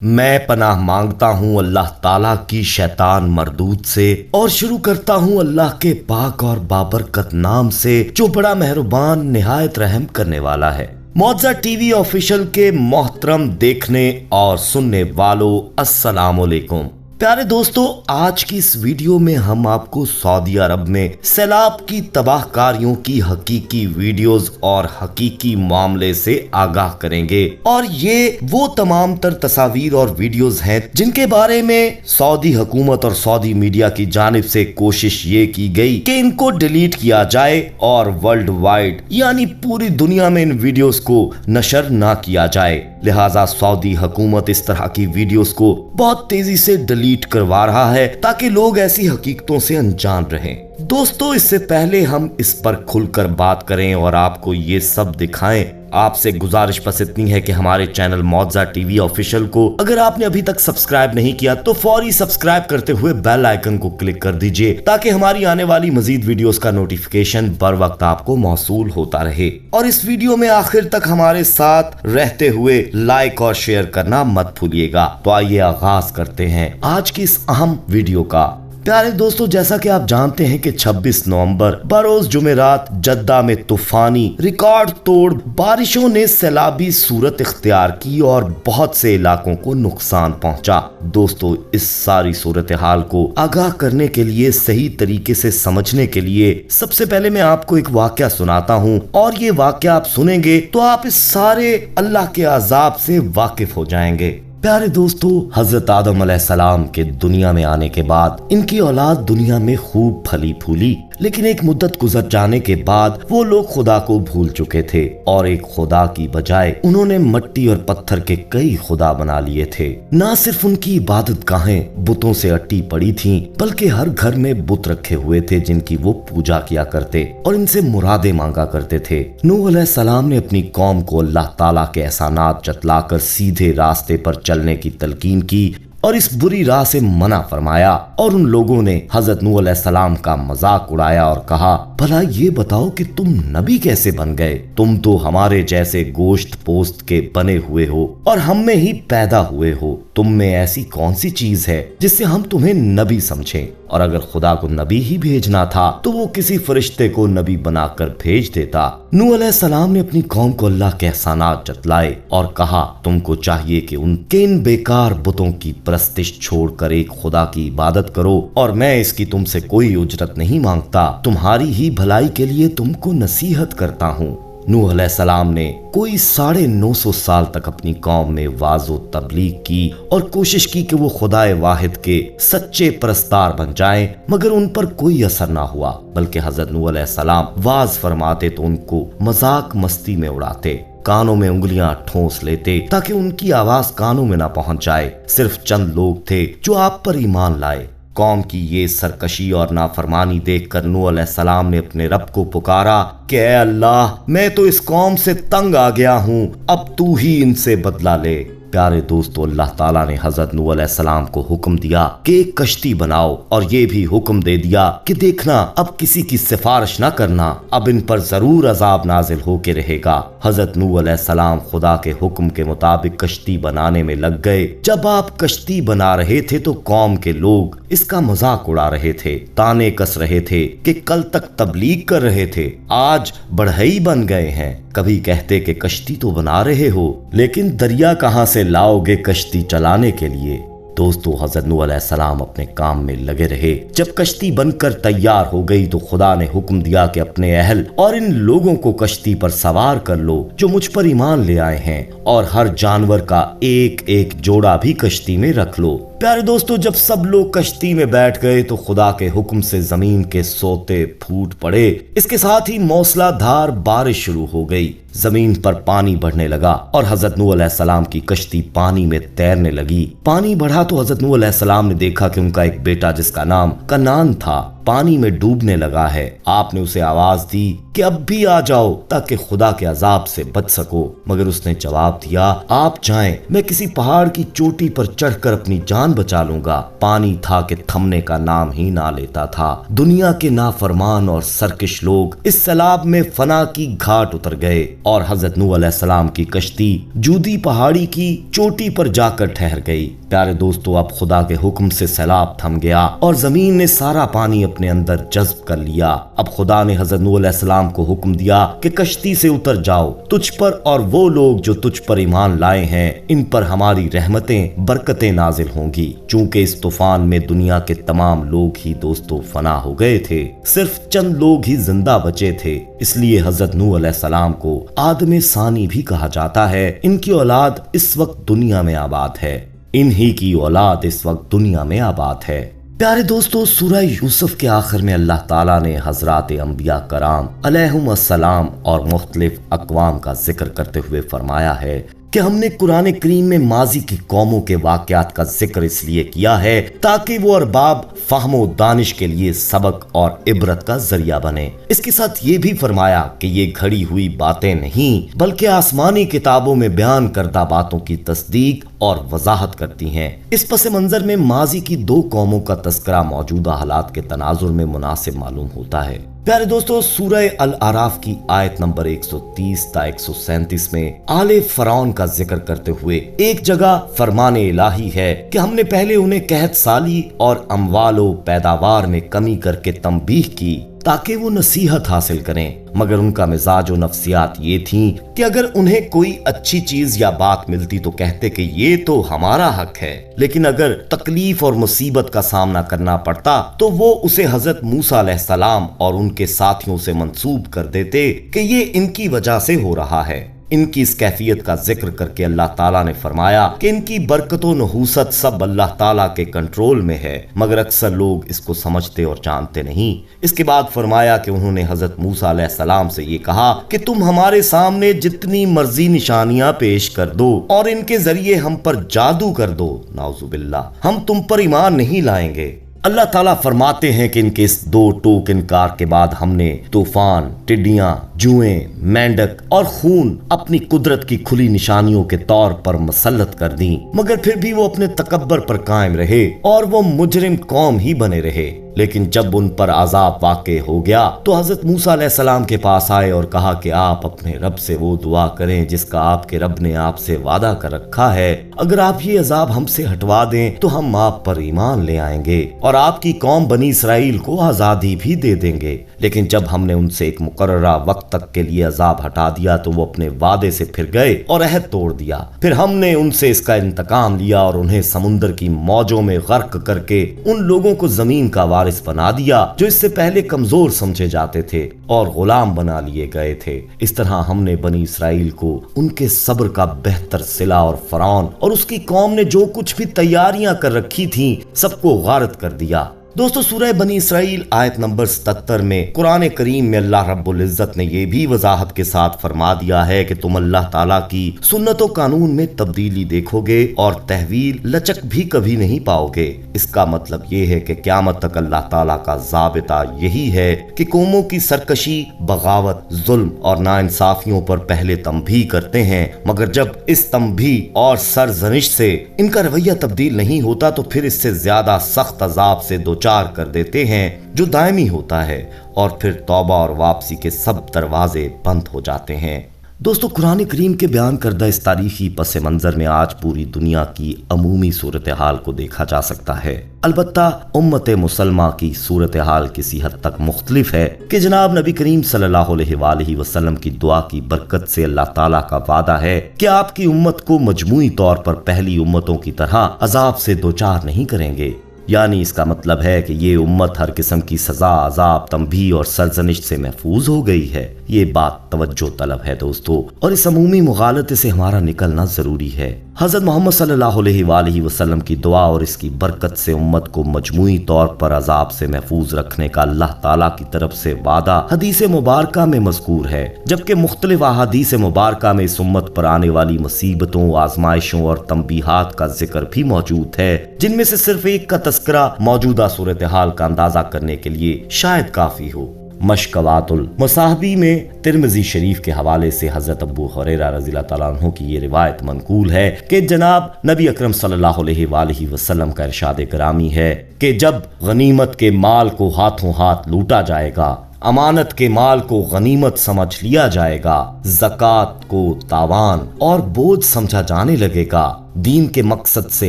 میں پناہ مانگتا ہوں اللہ تعالیٰ کی شیطان مردود سے اور شروع کرتا ہوں اللہ کے پاک اور بابرکت نام سے جو بڑا مہربان نہایت رحم کرنے والا ہے۔ معجزہ ٹی وی آفیشل کے محترم دیکھنے اور سننے والوں السلام علیکم۔ پیارے دوستو، آج کی اس ویڈیو میں ہم آپ کو سعودی عرب میں سیلاب کی تباہ کاریوں کی حقیقی ویڈیوز اور حقیقی معاملے سے آگاہ کریں گے، اور یہ وہ تمام تر تصاویر اور ویڈیوز ہیں جن کے بارے میں سعودی حکومت اور سعودی میڈیا کی جانب سے کوشش یہ کی گئی کہ ان کو ڈیلیٹ کیا جائے اور ورلڈ وائڈ یعنی پوری دنیا میں ان ویڈیوز کو نشر نہ کیا جائے۔ لہٰذا سعودی حکومت اس طرح کی ویڈیوز کو بہت تیزی سے ڈیلیٹ کروا رہا ہے تاکہ لوگ ایسی حقیقتوں سے انجان رہیں۔ دوستو، اس سے پہلے ہم اس پر کھل کر بات کریں اور آپ کو یہ سب دکھائیں، آپ سے گزارش بس اتنی ہے کہ ہمارے چینل معجزہ ٹی وی آفیشل کو اگر آپ نے ابھی تک سبسکرائب نہیں کیا تو فوری سبسکرائب کرتے ہوئے بیل آئیکن کو کلک کر دیجئے تاکہ ہماری آنے والی مزید ویڈیوز کا نوٹیفیکیشن بر وقت آپ کو موصول ہوتا رہے۔ اور اس ویڈیو میں آخر تک ہمارے ساتھ رہتے ہوئے لائک اور شیئر کرنا مت بھولیے گا۔ تو آئیے آغاز کرتے ہیں آج کی اس اہم ویڈیو کا۔ پیارے دوستو، جیسا کہ آپ جانتے ہیں کہ 26 نومبر بروز جمعرات جدہ میں طوفانی ریکارڈ توڑ بارشوں نے سیلابی صورت اختیار کی اور بہت سے علاقوں کو نقصان پہنچا۔ دوستو، اس ساری صورتحال کو آگاہ کرنے کے لیے، صحیح طریقے سے سمجھنے کے لیے سب سے پہلے میں آپ کو ایک واقعہ سناتا ہوں، اور یہ واقعہ آپ سنیں گے تو آپ اس سارے اللہ کے عذاب سے واقف ہو جائیں گے۔ پیارے دوستو، حضرت آدم علیہ السلام کے دنیا میں آنے کے بعد ان کی اولاد دنیا میں خوب پھلی پھولی، لیکن ایک مدت گزر جانے کے بعد وہ لوگ خدا کو بھول چکے تھے اور ایک خدا کی بجائے انہوں نے مٹی اور پتھر کے کئی خدا بنا لیے تھے۔ نہ صرف ان کی عبادت گاہیں بتوں سے اٹی پڑی تھیں بلکہ ہر گھر میں بت رکھے ہوئے تھے جن کی وہ پوجا کیا کرتے اور ان سے مرادیں مانگا کرتے تھے۔ نوح علیہ السلام نے اپنی قوم کو اللہ تعالیٰ کے احسانات جتلا کر سیدھے راستے پر چلنے کی تلقین کی اور اس بری راہ سے منع فرمایا، اور ان لوگوں نے حضرت نوح علیہ السلام کا مذاق اڑایا اور کہا، بھلا یہ بتاؤ کہ تم نبی کیسے بن گئے؟ تم تو ہمارے جیسے گوشت پوست کے بنے ہوئے ہو اور ہم میں ہی پیدا ہوئے ہو۔ تم میں ایسی کون سی چیز ہے جس سے ہم تمہیں نبی سمجھیں؟ اور اگر خدا کو نبی ہی بھیجنا تھا تو وہ کسی فرشتے کو نبی بنا کر بھیج دیتا۔ نوح علیہ السلام نے اپنی قوم کو اللہ کے احسانات جتلائے اور کہا، تم کو چاہیے کہ ان بیکار بتوں کی پرستش چھوڑ کر ایک خدا کی عبادت کرو، اور میں اس کی تم سے کوئی اجرت نہیں مانگتا، تمہاری ہی بھلائی کے لیے تم کو نصیحت کرتا ہوں۔ نوح علیہ السلام نے کوئی 950 سال تک اپنی قوم میں واعظ و تبلیغ کی اور کوشش کی کہ وہ خدائے واحد کے سچے پرستار بن جائیں، مگر ان پر کوئی اثر نہ ہوا، بلکہ حضرت نوح علیہ السلام واعظ فرماتے تو ان کو مذاق مستی میں اڑاتے، کانوں میں انگلیاں ٹھونس لیتے تاکہ ان کی آواز کانوں میں نہ پہنچ جائے۔ صرف چند لوگ تھے جو آپ پر ایمان لائے۔ قوم کی یہ سرکشی اور نافرمانی دیکھ کر نوح علیہ السلام نے اپنے رب کو پکارا کہ اے اللہ، میں تو اس قوم سے تنگ آ گیا ہوں، اب تو ہی ان سے بدلہ لے۔ پیارے دوستو، اللہ تعالیٰ نے حضرت نوح علیہ السلام کو حکم دیا کہ ایک کشتی بناؤ، اور یہ بھی حکم دے دیا کہ دیکھنا اب کسی کی سفارش نہ کرنا، اب ان پر ضرور عذاب نازل ہو کے رہے گا۔ حضرت نوح علیہ السلام خدا کے حکم کے مطابق کشتی بنانے میں لگ گئے۔ جب آپ کشتی بنا رہے تھے تو قوم کے لوگ اس کا مذاق اڑا رہے تھے، تانے کس رہے تھے کہ کل تک تبلیغ کر رہے تھے، آج بڑھئی بن گئے ہیں۔ کبھی کہتے کہ کشتی تو بنا رہے ہو، لیکن دریا کہاں سے لاؤ گے کشتی چلانے کے لیے؟ دوستو، حضرت نوح علیہ السلام اپنے کام میں لگے رہے۔ جب کشتی بن کر تیار ہو گئی تو خدا نے حکم دیا کہ اپنے اہل اور ان لوگوں کو کشتی پر سوار کر لو جو مجھ پر ایمان لے آئے ہیں، اور ہر جانور کا ایک ایک جوڑا بھی کشتی میں رکھ لو۔ پیارے دوستو، جب سب لوگ کشتی میں بیٹھ گئے تو خدا کے حکم سے زمین کے سوتے پھوٹ پڑے، اس کے ساتھ ہی موسلا دھار بارش شروع ہو گئی۔ زمین پر پانی بڑھنے لگا اور حضرت نوح علیہ السلام کی کشتی پانی میں تیرنے لگی۔ پانی بڑھا تو حضرت نوح علیہ السلام نے دیکھا کہ ان کا ایک بیٹا جس کا نام کنعان تھا پانی میں ڈوبنے لگا ہے۔ آپ نے اسے آواز دی کہ اب بھی آ جاؤ تاکہ خدا کے عذاب سے بچ سکو، مگر اس نے جواب دیا، آپ جائیں، میں کسی پہاڑ کی چوٹی پر چڑھ کر اپنی جان जान बचा लूंगा। पानी था कि थमने का नाम ही ना लेता था। दुनिया के नाफरमान और सरकश लोग इस सैलाब में फना की घाट उतर गए और हजरत नूह अलैहिस्सलाम की कश्ती जूदी पहाड़ी की चोटी पर जाकर ठहर गई। प्यारे दोस्तों, अब खुदा के हुक्म से सैलाब थम गया और जमीन ने सारा पानी अपने अंदर जज्ब कर लिया। अब खुदा ने हजरत नूह अलैहिस्सलाम को हुक्म दिया कि कश्ती से उतर जाओ, तुझ पर और वो लोग जो तुझ पर ईमान लाए हैं, इन पर हमारी रहमतें बरकतें नाजिल होंगी। चूंकि इस तूफान में दुनिया के तमाम लोग ही दोस्तों फना हो गए थे, सिर्फ चंद लोग ही जिंदा बचे थे। इसलिए हजरत नूह अलैहिस्सलाम को आदम सानी भी कहा जाता है। इनकी औलाद इस वक्त दुनिया में आबाद है। इन्हीं की औलाद इस वक्त दुनिया में आबाद है। प्यारे दोस्तों, सूरह यूसुफ के आखिर में अल्लाह ताला ने हजरात अंबिया कराम अलैहिमुस्सलाम और मुख्तलिफ अक़वाम का जिक्र करते हुए फरमाया है कि हमने कुरान करीम में माजी की कौमों के वाक़यात का जिक्र इसलिए किया है ताकि वो अरबाब फ़हमो दानिश के लिए सबक और इबरत का जरिया बने। इसके साथ ये भी फरमाया कि ये घड़ी हुई बातें नहीं बल्कि आसमानी किताबों में बयान करदा बातों की तस्दीक और वजाहत करती हैं। इस पस मंजर में माजी की दो कौमों का तस्करा मौजूदा हालात के तनाजुर में मुनासिब मालूम होता है। प्यारे दोस्तों, सूरह अल आराफ की आयत नंबर 130 ता 137 में आले फरौन का जिक्र करते हुए एक जगह फरमाने इलाही है कि हमने पहले उन्हें कहत साली और अमवालो पैदावार में कमी करके तंबीह की ताकि वो नसीहत हासिल करें, मगर उनका मिजाज और नफ्सियात ये थी कि अगर उन्हें कोई अच्छी चीज या बात मिलती तो कहते कि ये तो हमारा हक है, लेकिन अगर तकलीफ और मुसीबत का सामना करना पड़ता तो वो उसे हजरत मूसा अलैहिस्सलाम और उनके साथियों से मंसूब कर देते कि ये इनकी वजह से हो रहा है। इनकी इस कैफियत का जिक्र करके अल्लाह ताला ने फरमाया कि इनकी बरकत और नहूसत सब अल्लाह ताला के कंट्रोल में है, मगर अक्सर लोग इसको समझते और जानते नहीं। इसके बाद फरमाया कि उन्होंने हजरत मूसा अलैहिस्सलाम से ये कहा कि तुम हमारे सामने जितनी मर्जी निशानियां पेश कर दो और इनके जरिए हम पर जादू कर दो, नाउजुबिल्लाह, हम तुम पर ईमान नहीं लाएंगे। अल्लाह ताला फरमाते हैं कि इनके इस दो टोक इनकार के बाद हमने तूफान, टिड्डियां, जुएं, मेंढक और खून अपनी कुदरत की खुली निशानियों के तौर पर मुसल्लत कर दी, मगर फिर भी वो अपने तकब्बर पर कायम रहे और वो मुजरिम कौम ही बने रहे। लेकिन जब उन पर अजाब वाक़े हो गया तो हजरत मूसा अलैहिस्सलाम के पास आए और कहा कि आप अपने रब से वो दुआ करें जिसका आपके रब ने आपसे वादा कर रखा है। अगर आप ये अजाब हमसे हटवा दें तो हम आप पर ईमान ले आएंगे और आपकी कौम बनी इसराइल को आजादी भी दे देंगे। लेकिन जब हमने उनसे एक मुकर्ररा वक्त तक के लिए अजाब हटा दिया तो वो अपने वादे से फिर गए और अहद तोड़ दिया। फिर हमने उनसे इसका इंतकाम लिया और उन्हें समुद्र की मौजों में गर्क करके उन लोगों को जमीन का वारिस बना दिया जो इससे पहले कमजोर समझे जाते थे और गुलाम बना लिए गए थे। इस तरह हमने बनी इसराइल को उनके सब्र का बेहतर सिला और फरौन और उसकी कौम ने जो कुछ भी तैयारियां कर रखी थी सबको गारत कर दिया। दोस्तों, सूरह बनी इसराइल आयत नंबर 77 में कुरान करीम में अल्लाह रब्बुल इज्जत ने यह भी वजाहत के साथ फरमा दिया है कि तुम अल्लाह ताला की सुन्नत और कानून में तब्दीली देखोगे और तहवील लचक भी कभी नहीं पाओगे। इसका मतलब ये है कि क़यामत तक अल्लाह ताला का ज़ाबिता यही है कि कौमों की सरकशी, बगावत, जुल्म और नाइंसाफियों पर पहले तंबीह करते हैं, मगर जब इस तंबीह और सरजनिश से इनका रवैया तब्दील नहीं होता तो फिर इससे ज्यादा सख्त अजाब से दो कर देते हैं जो दायमी होता है और फिर तौबा और वापसी के सब दरवाजे बंद हो जाते हैं। दोस्तों, कुरान करीम के बयान करदा इस तारीखी पस मंजर में आज पूरी दुनिया की अमूमी सूरत हाल को देखा जा सकता है। अलबत्ता उम्मत मुसलमा की सूरत हाल किसी हद तक मुख्तलिफ है कि जनाब नबी करीम सल्लल्लाहु अलैहि वसल्लम की दुआ की बरकत से अल्लाह ताला का वादा है कि आपकी उम्मत को मजमूई तौर पर पहली उम्मतों की तरह अजाब से दो चार नहीं करेंगे। यानी इसका मतलब है कि ये उम्मत हर किस्म की सजा, अजाब, तंबीह और सरजनिश से महफूज हो गई है। ये बात तवज्जो तलब है दोस्तों, और इस अमूमी मुगालते से हमारा निकलना जरूरी है। हजरत मोहम्मद सल्लल्लाहु अलैहि वसल्लम की दुआ और इसकी बरकत से उम्मत को मजमूई तौर पर अजाब से महफूज रखने का अल्लाह ताला की तरफ से वादा हदीस मुबारका में मज़कूर है, जबकि मुख्तलिफ अहादीस मुबारका में इस उम्मत पर आने वाली मुसीबतों, आजमाइशों और तंबीहात का जिक्र भी मौजूद है, जिनमें से सिर्फ एक का तस्करा मौजूदा सूरत हाल का अंदाजा करने के लिए शायद काफी हो। मशकवातुल मुसाहबी में तिरमिजी शरीफ के हवाले से हजरत अबू हुरैरा रज़ी अल्लाह तआला अन्हु की ये रिवायत मनकूल है कि जनाब नबी अकरम सल्लल्लाहु अलैहि वसल्लम का इरशाद करामी है कि जब गनीमत के माल को हाथों हाथ लूटा जाएगा, अमानत के माल को गनीमत समझ लिया जाएगा, ज़कात को तावान और बोझ समझा जाने लगेगा, दीन के मकसद से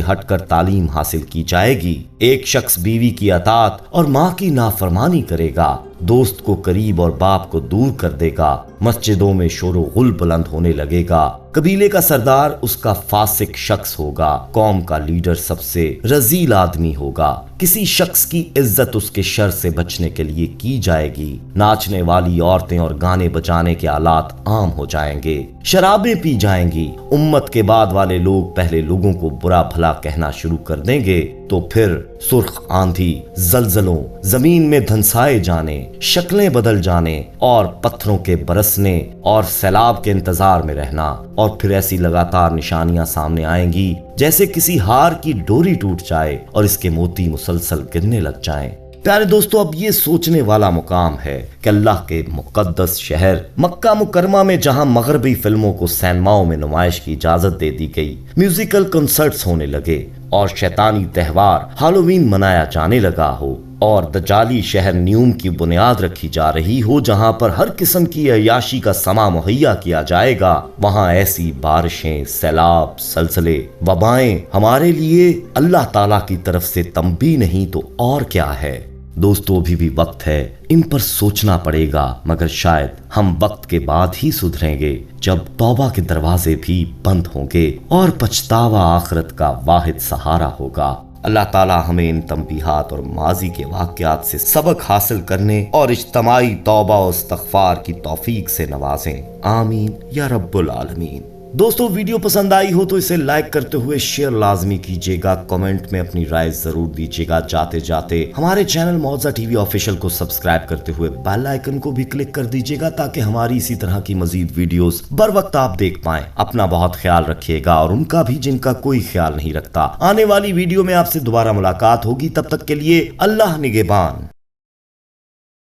हटकर तालीम हासिल की जाएगी, एक शख्स बीवी की अतात और माँ की नाफरमानी करेगा, दोस्त को करीब और बाप को दूर कर देगा, मस्जिदों में शोरो गुल बुलंद होने लगेगा, कबीले का सरदार उसका फासिक शख्स होगा, कौम का लीडर सबसे रजील आदमी होगा, किसी शख्स की इज्जत उसके शर से बचने के लिए की जाएगी, नाचने वाली औरतें और गाने बजाने के आलात आम हो जाएंगे, शराबें पी जाएंगी, उम्मत के बाद वाले लोग पहले लोगों को बुरा भला कहना शुरू कर देंगे, तो फिर सुर्ख आंधी, जलजलों, जमीन में धंसाए जाने, शक्लें बदल जाने और पत्थरों के बरसने और सैलाब के इंतजार में रहना, और फिर ऐसी लगातार निशानियां सामने आएंगी जैसे किसी हार की डोरी टूट जाए और इसके मोती मुसलसल गिरने लग जाएं। प्यारे दोस्तों, अब ये सोचने वाला मुकाम है कि अल्लाह के मुकद्दस शहर मक्का मुकरमा में जहां मगरबी फिल्मों को सिनेमाओं में नुमाइश की इजाजत दे दी गई, म्यूजिकल कंसर्ट्स होने लगे और शैतानी त्योहार हैलोवीन मनाया जाने लगा हो, और दजाली शहर न्यूम की बुनियाद रखी जा रही हो जहां पर हर किस्म की अय्याशी का समा मुहैया किया जाएगा, वहां ऐसी बारिशें, सैलाब, सलसले, वबाएं हमारे लिए अल्लाह ताला की तरफ से तंबी नहीं तो और क्या है। दोस्तों, अभी भी वक्त है, इन पर सोचना पड़ेगा, मगर शायद हम वक्त के बाद ही सुधरेंगे जब तौबा के दरवाजे भी बंद होंगे और पछतावा आखिरत का वाहिद सहारा होगा। अल्लाह ताला हमें इन तंबीहात और माजी के वाक़यात से सबक हासिल करने और इज्तमाई तौबा और इस्तग़फ़ार की तौफीक से नवाजें। आमीन या रब्बुल आलमीन। दोस्तों, वीडियो पसंद आई हो तो इसे लाइक करते हुए शेयर लाजमी कीजिएगा, कमेंट में अपनी राय जरूर दीजिएगा। जाते जाते हमारे चैनल मौजा टीवी ऑफिशियल को सब्सक्राइब करते हुए बेल आइकन को भी क्लिक कर दीजिएगा ताकि हमारी इसी तरह की मजीद वीडियोस बर वक्त आप देख पाएं। अपना बहुत ख्याल रखिएगा और उनका भी जिनका कोई ख्याल नहीं रखता। आने वाली वीडियो में आपसे दोबारा मुलाकात होगी, तब तक के लिए अल्लाह निगहबान।